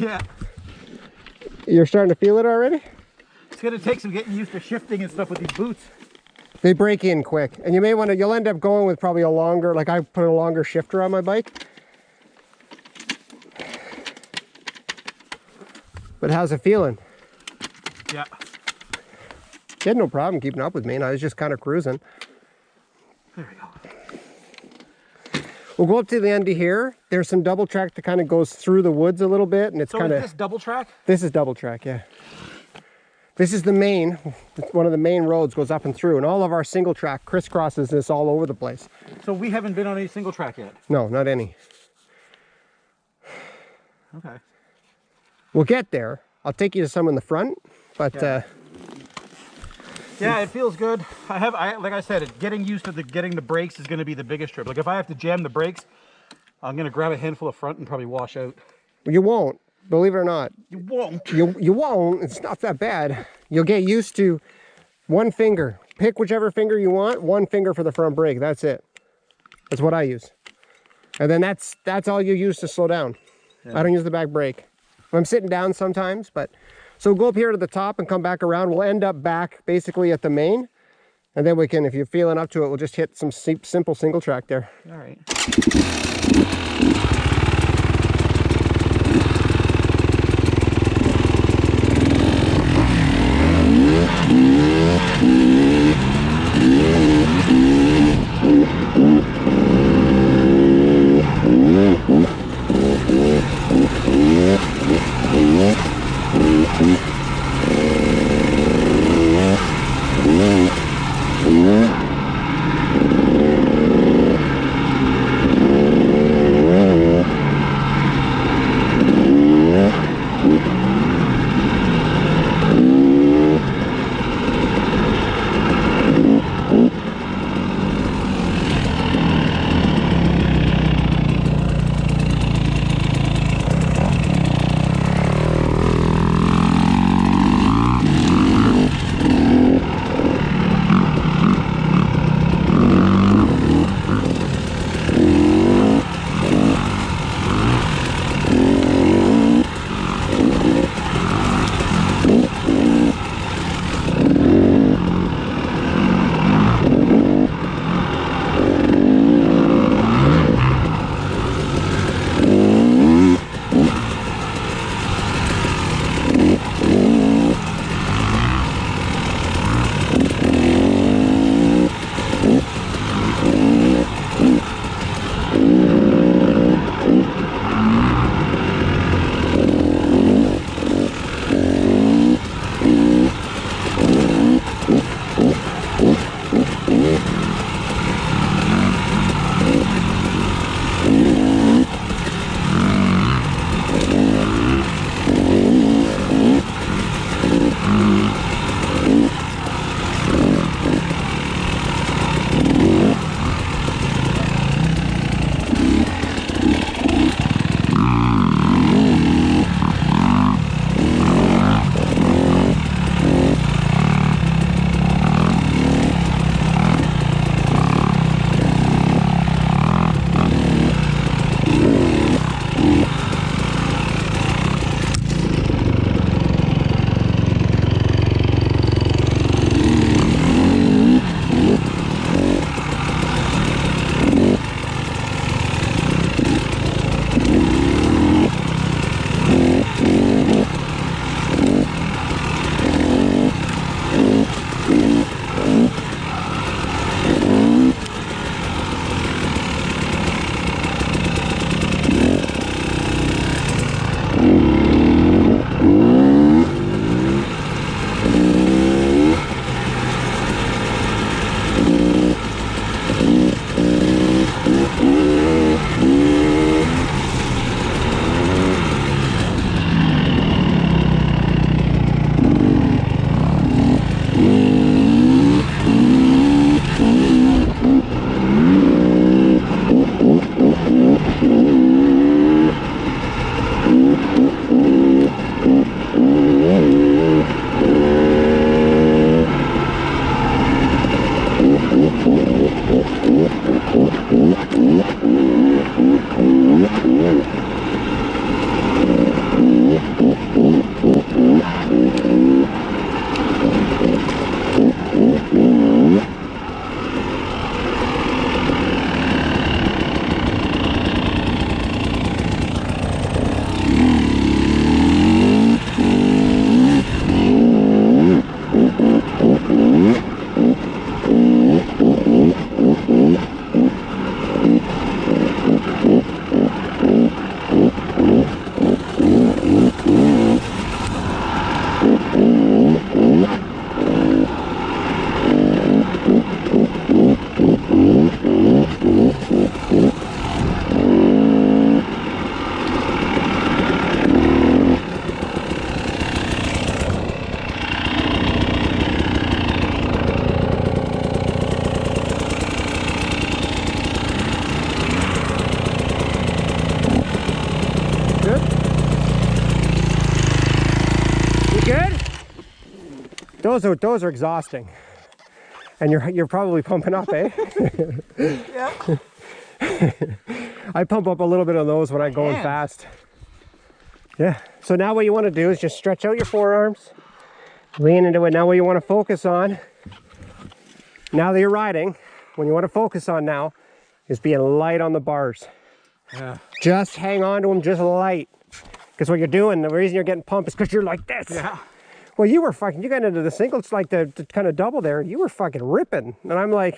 Yeah. You're starting to feel it already? It's gonna take some getting used to shifting and stuff with these boots. They break in quick. And you may want to, you'll end up going with probably a longer, like I put a longer shifter on my bike. But how's it feeling? Yeah. You had no problem keeping up with me, and I was just kind of cruising. There we go. We'll go up to the end of here. There's some double track that kind of goes through the woods a little bit, and it's So kind is of... this double track? This is double track, yeah. This is the main, one of the main roads goes up and through, and all of our single track crisscrosses this all over the place. So we haven't been on any single track yet? No, not any. Okay. We'll get there. I'll take you to some in the front, but... Yeah, it feels good. Like I said, getting used to getting the brakes is going to be the biggest trip. Like if I have to jam the brakes, I'm going to grab a handful of front and probably wash out. You won't, believe it or not. You won't. You won't. It's not that bad. You'll get used to one finger. Pick whichever finger you want. One finger for the front brake. That's it. That's what I use. And then that's all you use to slow down. Yeah. I don't use the back brake. I'm sitting down sometimes, but... So go up here to the top and come back around. We'll end up back basically at the main. And then we can, if you're feeling up to it, we'll just hit some simple single track there. All right. those are exhausting. And you're probably pumping up, eh? Yeah. I pump up a little bit on those when I'm going fast. Yeah. So now what you want to do is just stretch out your forearms, lean into it. Now what you want to focus on, now that you're riding, what you want to focus on now is being light on the bars. Yeah. Just hang on to them, just light. Because what you're doing, the reason you're getting pumped is because you're like this. Yeah. Well, you got into the single, it's like the kind of double there. You were fucking ripping. And I'm like,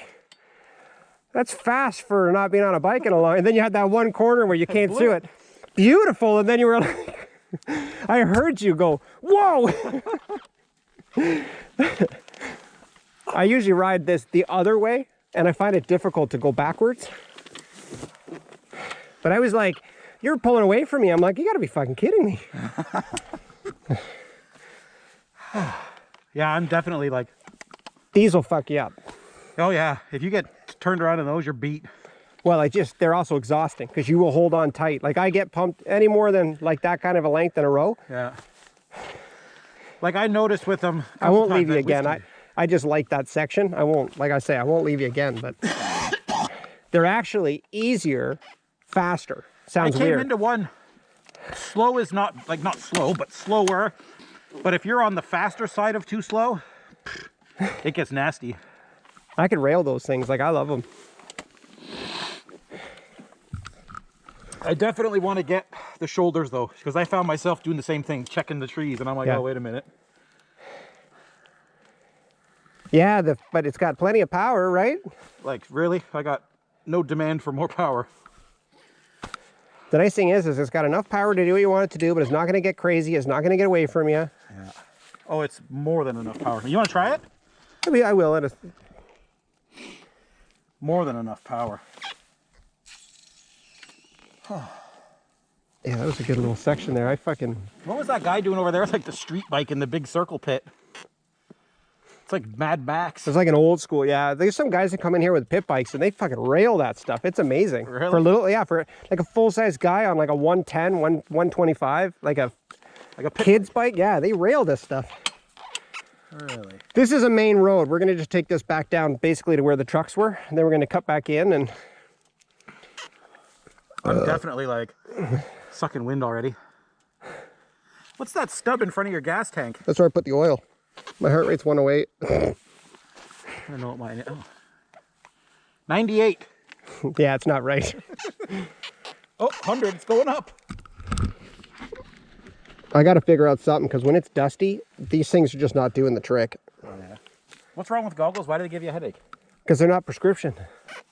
that's fast for not being on a bike in a long. And then you had that one corner where you can't do it. Beautiful. And then you were like, I heard you go, whoa. I usually ride this the other way, and I find it difficult to go backwards. But I was like, you're pulling away from me. I'm like, you gotta be fucking kidding me. Yeah, I'm definitely like... These will fuck you up. Oh yeah, if you get turned around in those, you're beat. Well, they're also exhausting because you will hold on tight. Like I get pumped any more than like that kind of a length in a row. Yeah. Like I noticed with them... I won't leave you again. I just like that section. I won't, like I say, I won't leave you again, but they're actually easier, faster. Sounds weird. I came into one, slow is not slow, but slower. But if you're on the faster side of too slow, it gets nasty. I could rail those things. Like I love them. I definitely want to get the shoulders though, because I found myself doing the same thing, checking the trees, and I'm like, oh, wait a minute. Yeah, but it's got plenty of power, right? Like, really? I got no demand for more power. The nice thing is it's got enough power to do what you want it to do, but it's not going to get crazy. It's not going to get away from you. Yeah. Oh, it's more than enough power. You want to try it? I mean, I will. More than enough power. Yeah, that was a good little section there. What was that guy doing over there? It's like the street bike in the big circle pit. It's like Mad Max. It's like an old school, yeah. There's some guys that come in here with pit bikes and they fucking rail that stuff. It's amazing. Really? For like a full-size guy on like a 110, 125, like a kid's bike. Yeah, they rail this stuff. Really? This is a main road. We're gonna just take this back down basically to where the trucks were, and then we're gonna cut back in. And I'm definitely like sucking wind already. What's that stub in front of your gas tank? that's where I put the oil. My heart rate's 108. I don't know what mine is. Oh. 98. Yeah, it's not right. Oh, 100. It's going up. I got to figure out something because when it's dusty, these things are just not doing the trick. Oh, yeah. What's wrong with goggles? Why do they give you a headache? Because they're not prescription.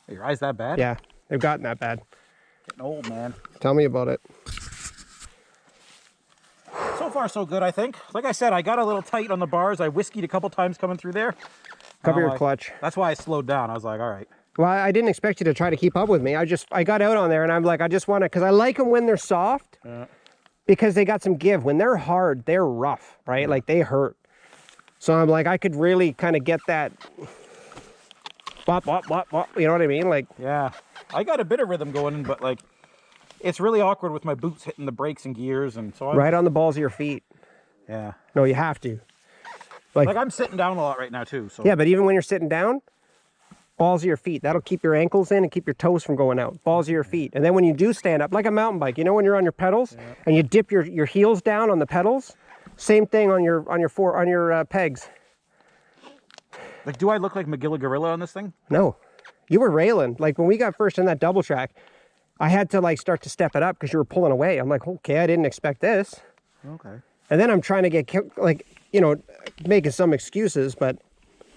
Are your eyes that bad? Yeah, they've gotten that bad. Getting old, man. Tell me about it. So far, so good, I think. Like I said, I got a little tight on the bars. I whiskeyed a couple times coming through there. Cover your clutch. That's why I slowed down. I was like, all right. Well, I didn't expect you to try to keep up with me. I got out on there and I'm like, I just want to, because I like them when they're soft because they got some give. When they're hard, they're rough, right? Like they hurt. So I'm like, I could really kind of get that bop, bop, bop, bop. You know what I mean? Like, yeah, I got a bit of rhythm going, but like, it's really awkward with my boots hitting the brakes and gears. And so right on the balls of your feet. Yeah. No, you have to. Like I'm sitting down a lot right now too. So yeah, but even when you're sitting down, balls of your feet. That'll keep your ankles in and keep your toes from going out. Balls of your feet. And then when you do stand up, like a mountain bike, you know when you're on your pedals and you dip your heels down on the pedals? Same thing on your pegs. Like, do I look like Magilla Gorilla on this thing? No. You were railing. Like when we got first in that double track, I had to like start to step it up because you were pulling away. I'm like, okay, I didn't expect this. Okay. And then I'm trying to get, like, you know, making some excuses, but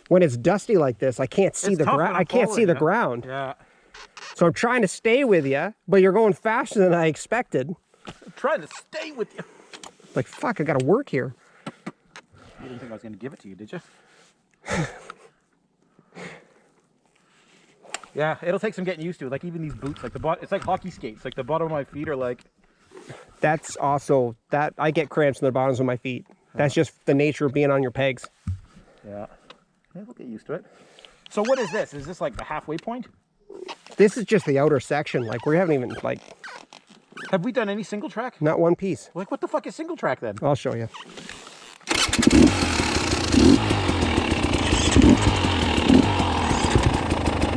when it's dusty like this, I can't see the ground. I can't see the ground. Yeah. So I'm trying to stay with you, but you're going faster than I expected. I'm trying to stay with you. Like, fuck, I got to work here. You didn't think I was going to give it to you, did you? Yeah, it'll take some getting used to. Like even these boots, like it's like hockey skates. Like the bottom of my feet are like. That's also that I get cramps in the bottoms of my feet. That's just the nature of being on your pegs. Yeah, we'll get used to it. So what is this? Is this like the halfway point? This is just the outer section. Like we haven't even like. Have we done any single track? Not one piece. Like what the fuck is single track then? I'll show you.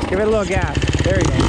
Give it a little gas. There you go.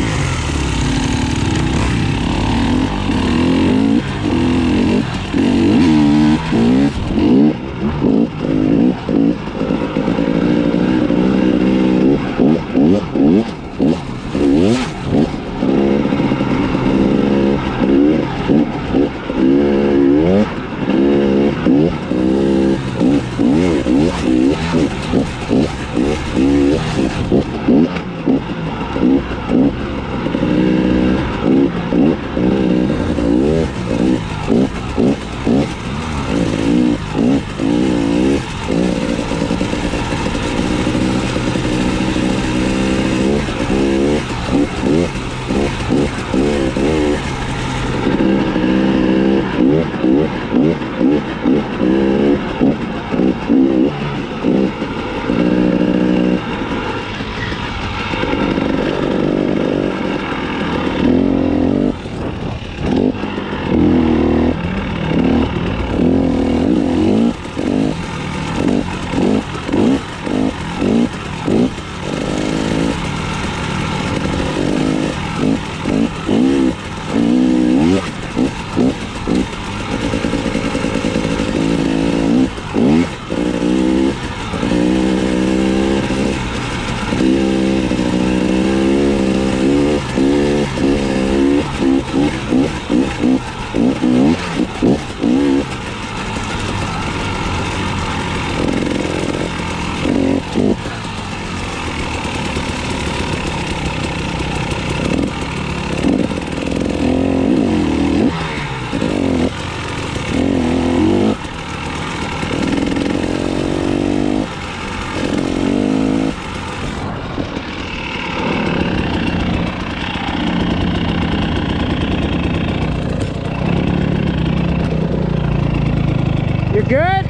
You good?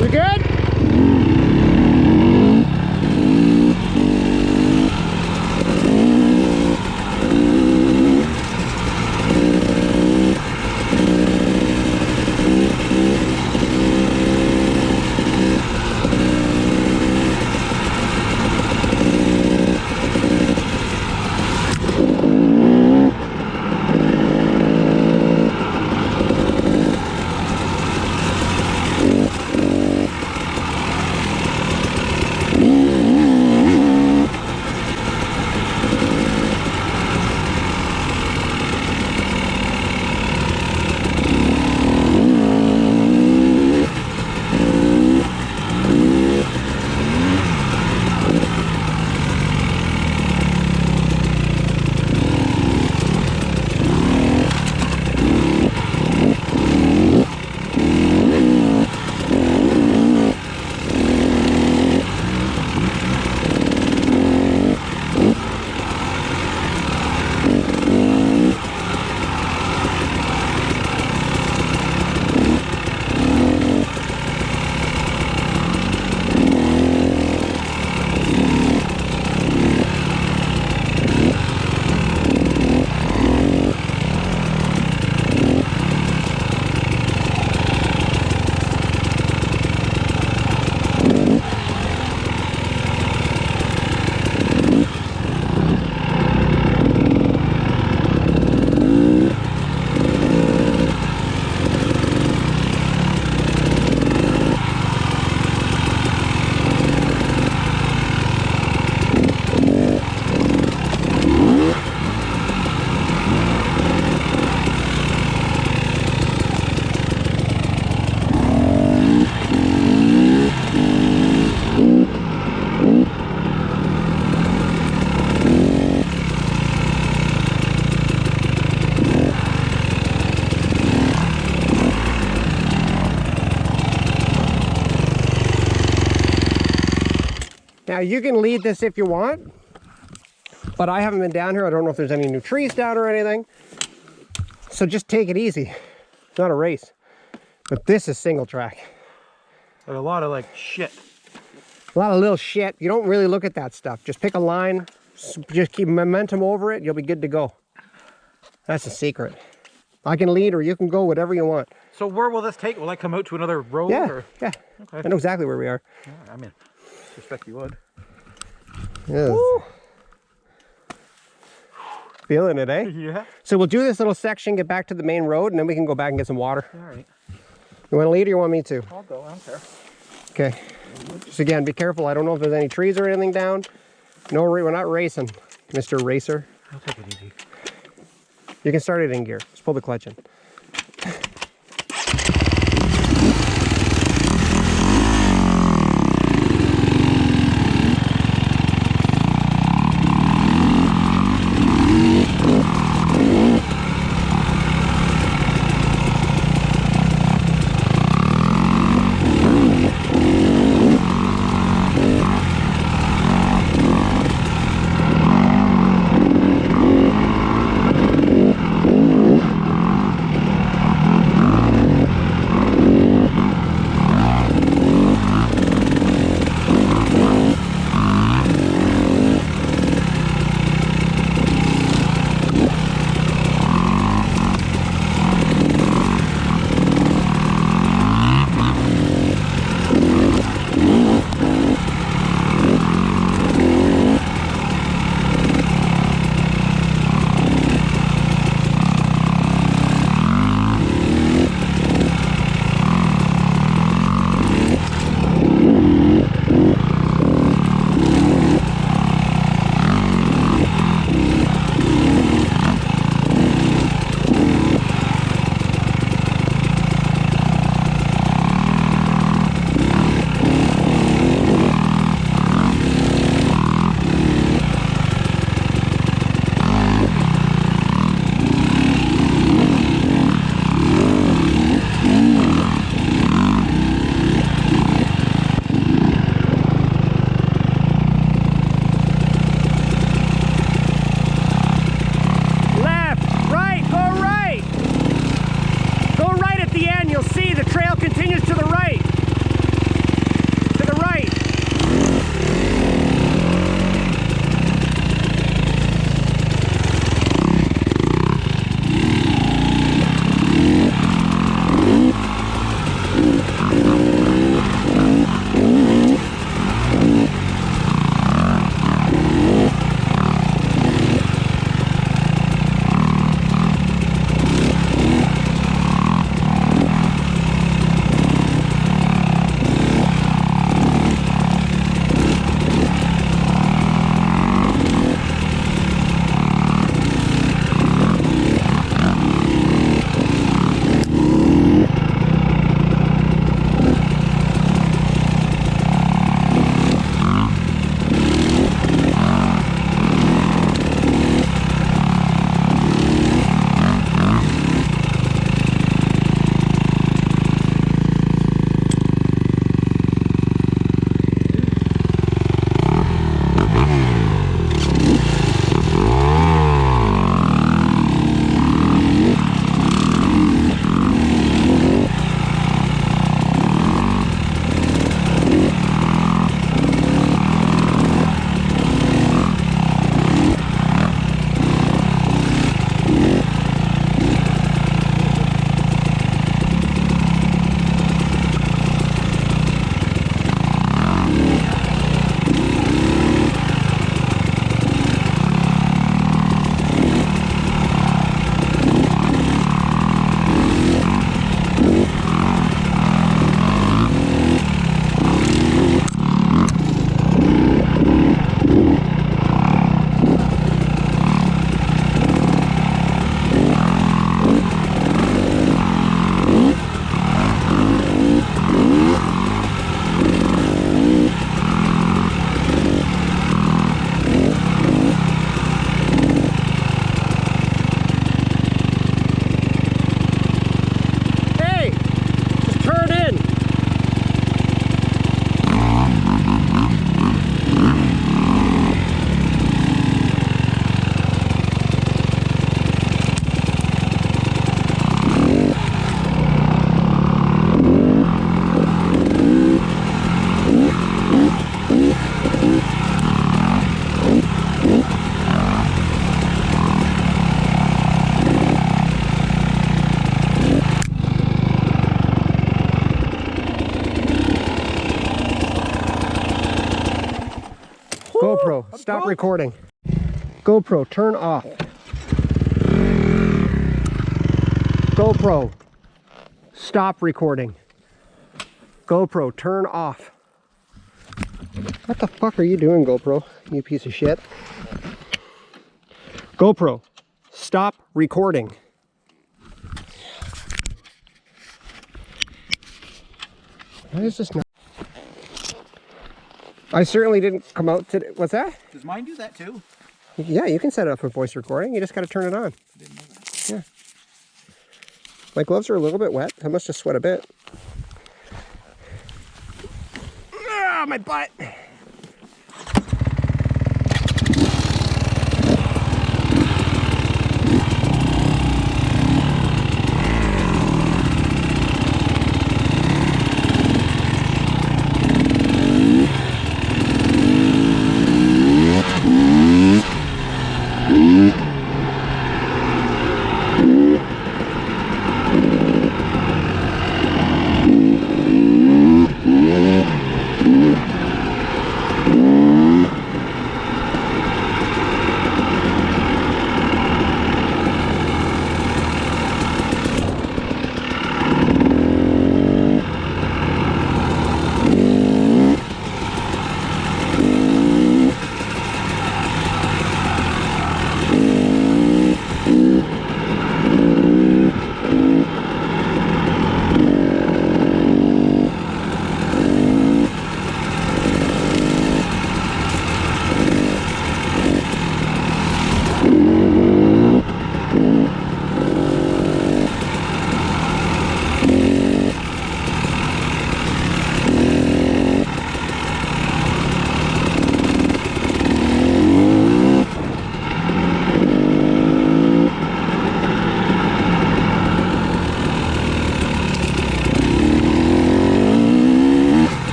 You good? Now you can lead this if you want, but I haven't been down here. I don't know if there's any new trees down or anything. So just take it easy. It's not a race. But this is single track. Like a lot of like shit. A lot of little shit. You don't really look at that stuff. Just pick a line, just keep momentum over it, you'll be good to go. That's the secret. I can lead or you can go, whatever you want. So where will this take? Will I come out to another road? Yeah, Or? yeah. Okay. I know exactly where we are. Yeah, I mean, I suspect you would. Yes. Woo. Feeling it, eh? Yeah. So we'll do this little section, get back to the main road, and then we can go back and get some water. All right. You want to lead or you want me to? I'll go. I don't care. Okay. Just again, be careful. I don't know if there's any trees or anything down. No, we're not racing, Mr. Racer. I'll take it easy. You can start it in gear. Just pull the clutch in. stop recording. GoPro, turn off. GoPro, stop recording. GoPro, turn off. What the fuck are you doing, GoPro? You piece of shit. GoPro, stop recording. Why is this not? I certainly didn't come out today. What's that? Does mine do that too? Yeah, you can set it up for voice recording. You just got to turn it on. I didn't know that. Yeah. My gloves are a little bit wet. I must just sweat a bit. Ah, my butt.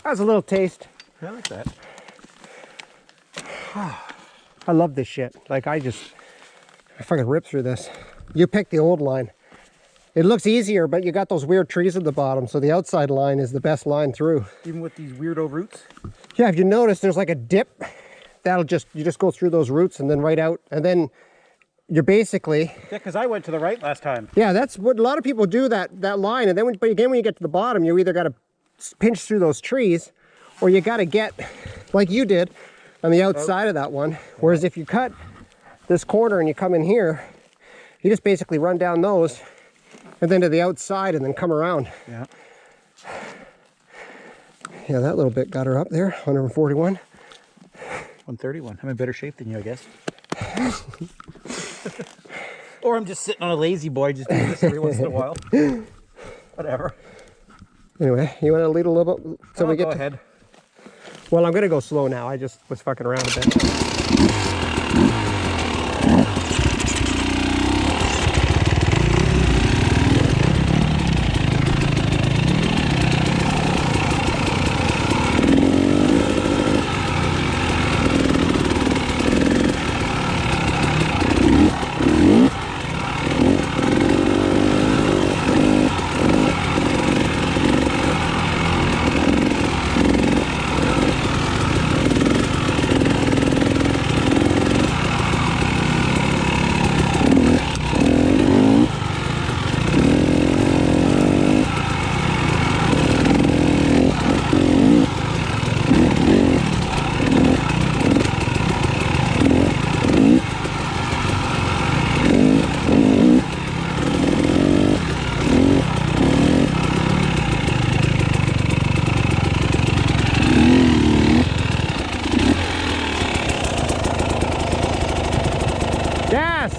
That was a little taste. I like that. I love this shit. Like I fucking rip through this. You pick the old line. It looks easier, but you got those weird trees at the bottom, so the outside line is the best line through. Even with these weirdo roots? Yeah, if you notice, there's like a dip. You just go through those roots and then right out, and then you're basically... Yeah, because I went to the right last time. Yeah, that's what a lot of people do, that line, and then but again, when you get to the bottom, you either got to pinch through those trees, or you got to get, like you did, on the outside of that one. Whereas if you cut this corner and you come in here, you just basically run down those, and then to the outside, and then come around. Yeah. Yeah, that little bit got her up there, 141. 131. I'm in better shape than you, I guess. Or I'm just sitting on a lazy boy, just doing this every once in a while. Whatever. Anyway, you want to lead a little bit so we get go to... ahead. Well, I'm going to go slow now. I just was fucking around a bit. Gas!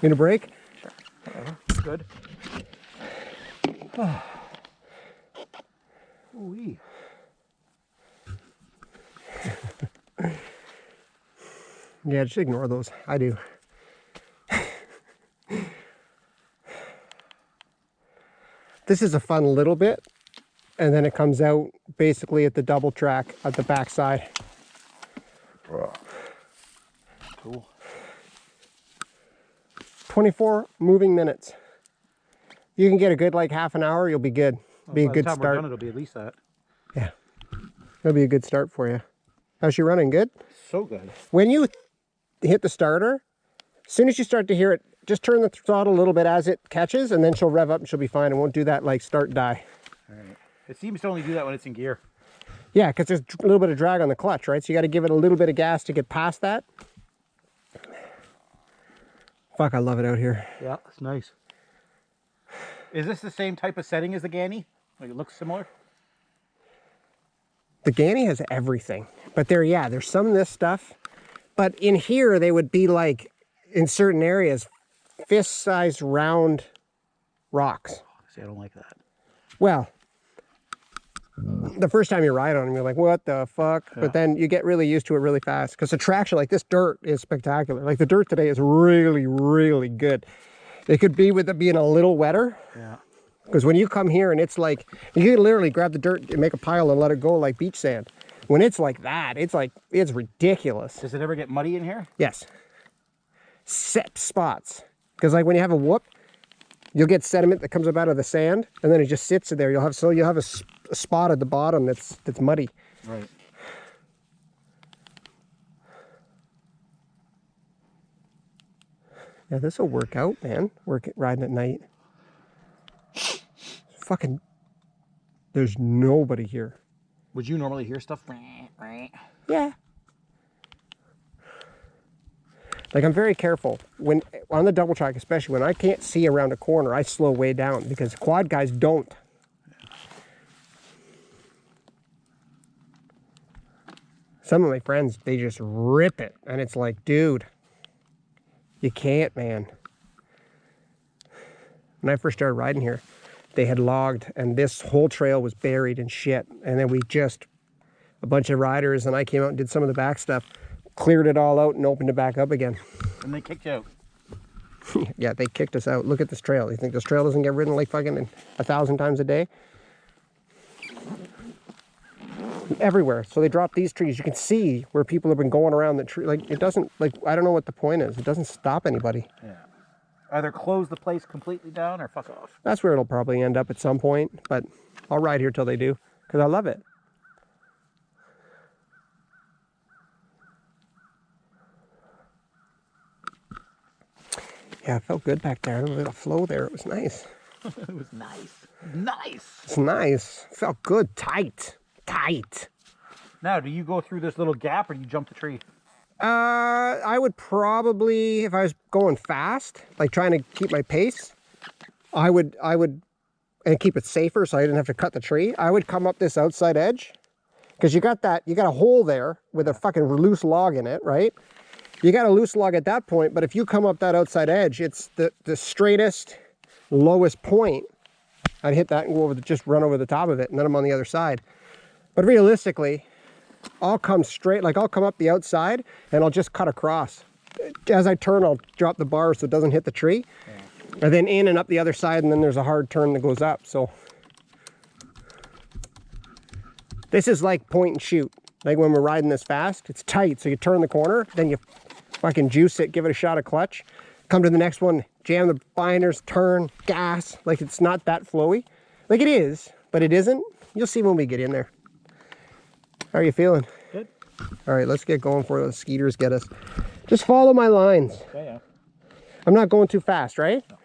Need a break? Sure. Whatever. Good. Ooh-wee. Yeah, just ignore those. I do. This is a fun little bit, and then it comes out basically at the double track at the backside. Cool. 24 moving minutes. You can get a good like half an hour, you'll be good. Be a By good the time start. we're done, it'll be at least that. Yeah. It'll be a good start for you. How's she running? Good? So good. When you hit the starter, as soon as you start to hear it, just turn the throttle a little bit as it catches, and then she'll rev up and she'll be fine. It won't do that like start die. All right. It seems to only do that when it's in gear. Yeah, because there's a little bit of drag on the clutch, right? So you got to give it a little bit of gas to get past that. Fuck, I love it out here. Yeah, it's nice. Is this the same type of setting as the Ganny? Like it looks similar? The Ganny has everything. But there's some of this stuff. But in here, they would be like, in certain areas, fist-sized round rocks. See, I don't like that. Well, the first time you ride on them, you're like, what the fuck? Yeah. But then you get really used to it really fast. Because the traction, like this dirt is spectacular. Like the dirt today is really, really good. It could be with it being a little wetter. Yeah. Because when you come here and it's like, you can literally grab the dirt and make a pile and let it go like beach sand. When it's like that, it's ridiculous. Does it ever get muddy in here? Yes. Set spots. Because like when you have a whoop, you'll get sediment that comes up out of the sand, and then it just sits there. You'll have a spot at the bottom that's muddy. Right. Yeah, this will work out, man. Riding at night. Fucking, there's nobody here. Would you normally hear stuff? Yeah. Like I'm very careful when on the double track, especially when I can't see around a corner, I slow way down because quad guys don't. Some of my friends, they just rip it, and it's like, dude, you can't, man. When I first started riding here, they had logged, and this whole trail was buried in shit. And then a bunch of riders, and I came out and did some of the back stuff, cleared it all out and opened it back up again. And they kicked you out. Yeah, they kicked us out. Look at this trail. You think this trail doesn't get ridden like fucking 1,000 times a day? Everywhere. So they dropped these trees. You can see where people have been going around the tree. Like it doesn't, like, I don't know what the point is. It doesn't stop anybody. Yeah. Either close the place completely down or fuck off. That's where it'll probably end up at some point, but I'll ride here till they do because I love it. Yeah, it felt good back there. A little flow there. It was nice. It was nice. Nice. It's nice. It felt good. Tight. Tight. Now, do you go through this little gap or do you jump the tree? I would probably, if I was going fast, like trying to keep my pace, I would, and keep it safer so I didn't have to cut the tree, I would come up this outside edge. Because you got a hole there with a fucking loose log in it, right? You got a loose log at that point, but if you come up that outside edge, it's the straightest, lowest point. I'd hit that and go over just run over the top of it, and then I'm on the other side. But realistically, I'll come straight, like I'll come up the outside and I'll just cut across. As I turn, I'll drop the bar so it doesn't hit the tree. Yeah. And then in and up the other side, and then there's a hard turn that goes up. So this is like point and shoot. Like when we're riding this fast, it's tight. So you turn the corner, then you fucking juice it, give it a shot of clutch, come to the next one, jam the binders, turn, gas. Like it's not that flowy. Like it is, but it isn't. You'll see when we get in there. How are you feeling? Good. All right, let's get going before those skeeters get us. Just follow my lines. Yeah, yeah. I'm not going too fast, right? No.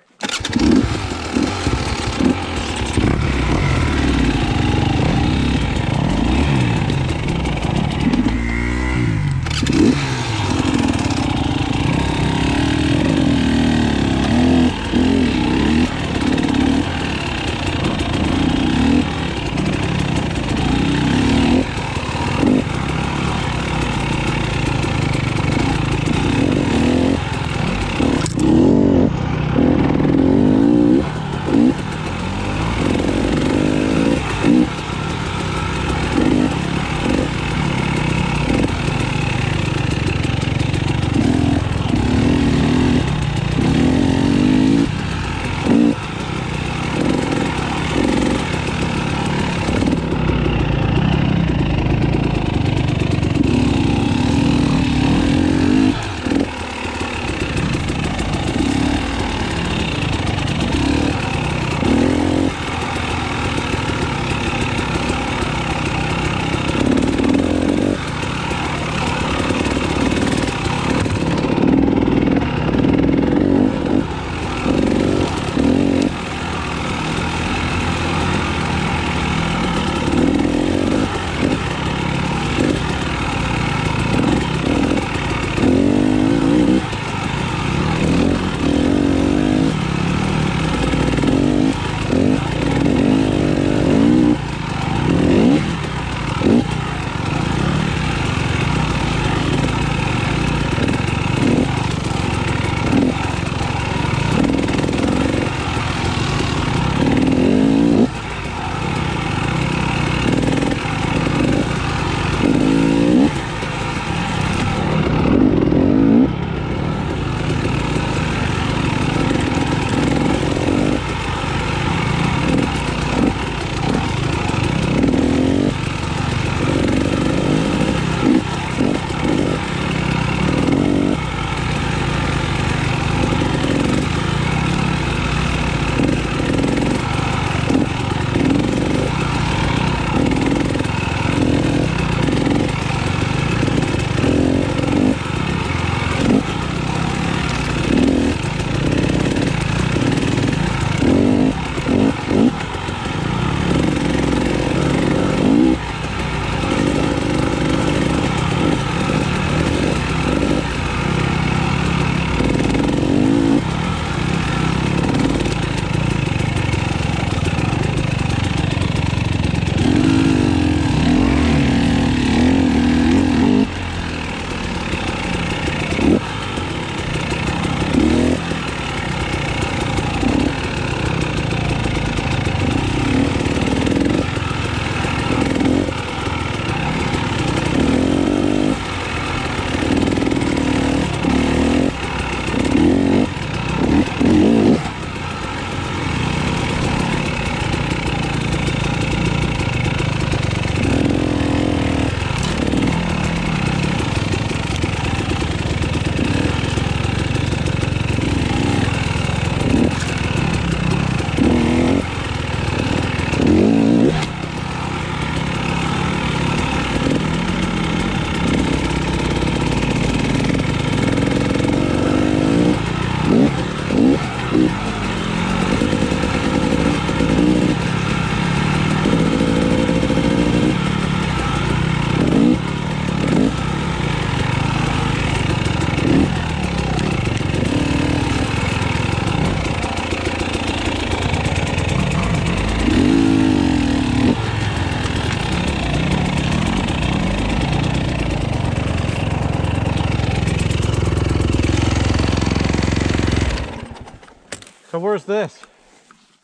where's this?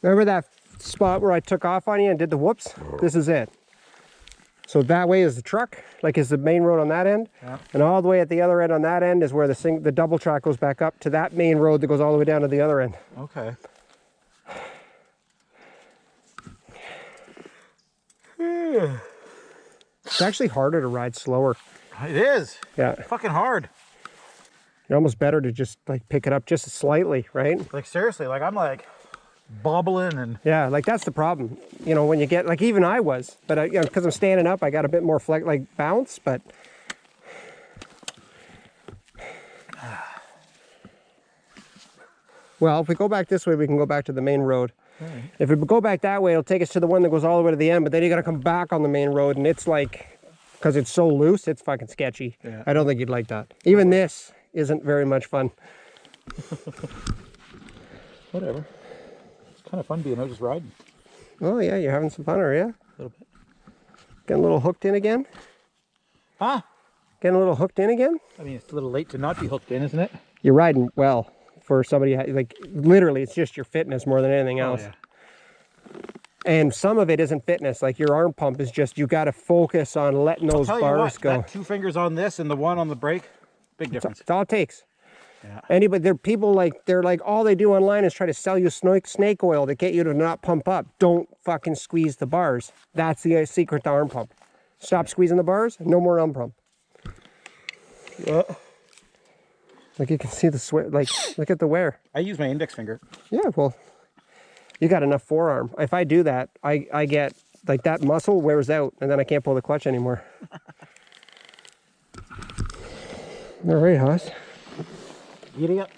Remember that spot where I took off on you and did the whoops? This is it. So that way is the truck, like is the main road on that end. Yeah. And all the way at the other end on that end is where the double track goes back up to that main road that goes all the way down to the other end. Okay. It's actually harder to ride slower. It is. Yeah. Fucking hard. You're almost better to just like pick it up just slightly, right? Like seriously, like I'm like bobbling and Yeah, like that's the problem. You know, when you get, like even I was, but you know, because I'm standing up, I got a bit more bounce, but. Well, if we go back this way, we can go back to the main road. Right. If we go back that way, it'll take us to the one that goes all the way to the end, but then you got to come back on the main road, and it's like, because it's so loose, it's fucking sketchy. Yeah. I don't think you'd like that. Even this isn't very much fun. Whatever. It's kind of fun being out just riding. Oh yeah, you're having some fun, are you? A little bit. Getting a little hooked in again? Huh? Getting a little hooked in again? I mean, it's a little late to not be hooked in, isn't it? You're riding well for somebody, like literally it's just your fitness more than anything else. Oh, yeah. And some of it isn't fitness, like your arm pump is just, you got to focus on letting those bars go. That 2 fingers on this and the one on the brake, big difference. It's all it takes. Yeah. Anybody, there are people like, they're like, all they do online is try to sell you snake oil to get you to not pump up. Don't fucking squeeze the bars. That's the secret to arm pump. Stop squeezing the bars, no more arm pump. Yeah. Like you can see the sweat, like look at the wear. I use my index finger. Yeah, well, you got enough forearm. If I do that, I get, like that muscle wears out and then I can't pull the clutch anymore. All right, Haas. Giddy up.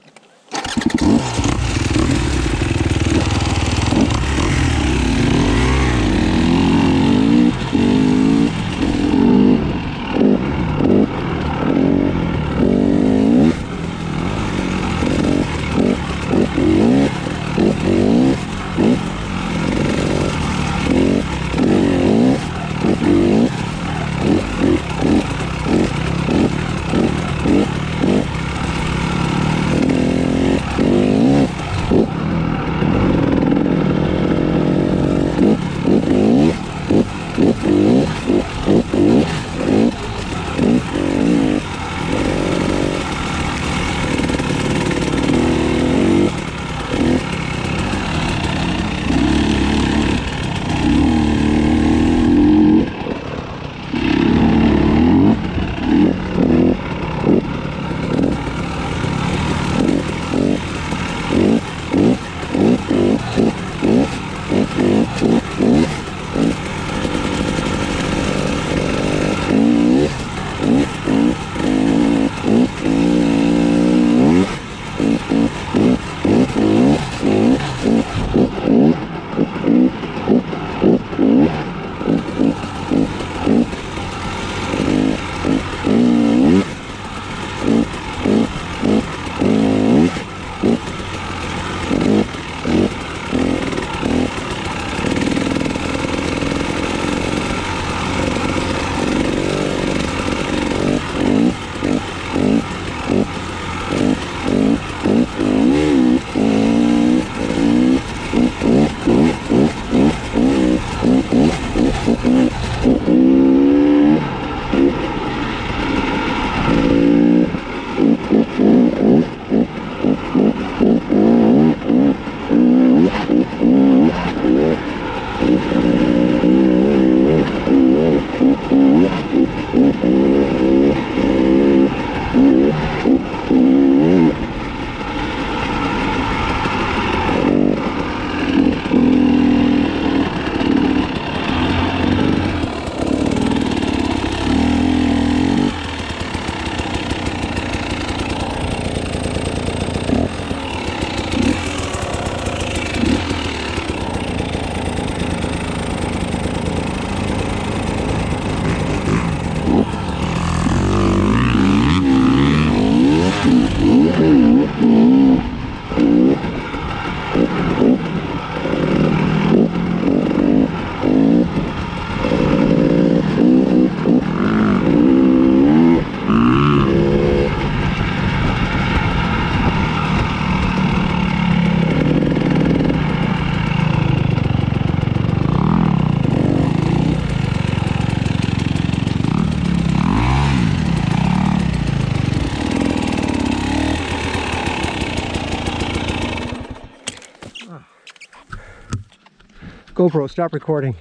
GoPro, stop recording.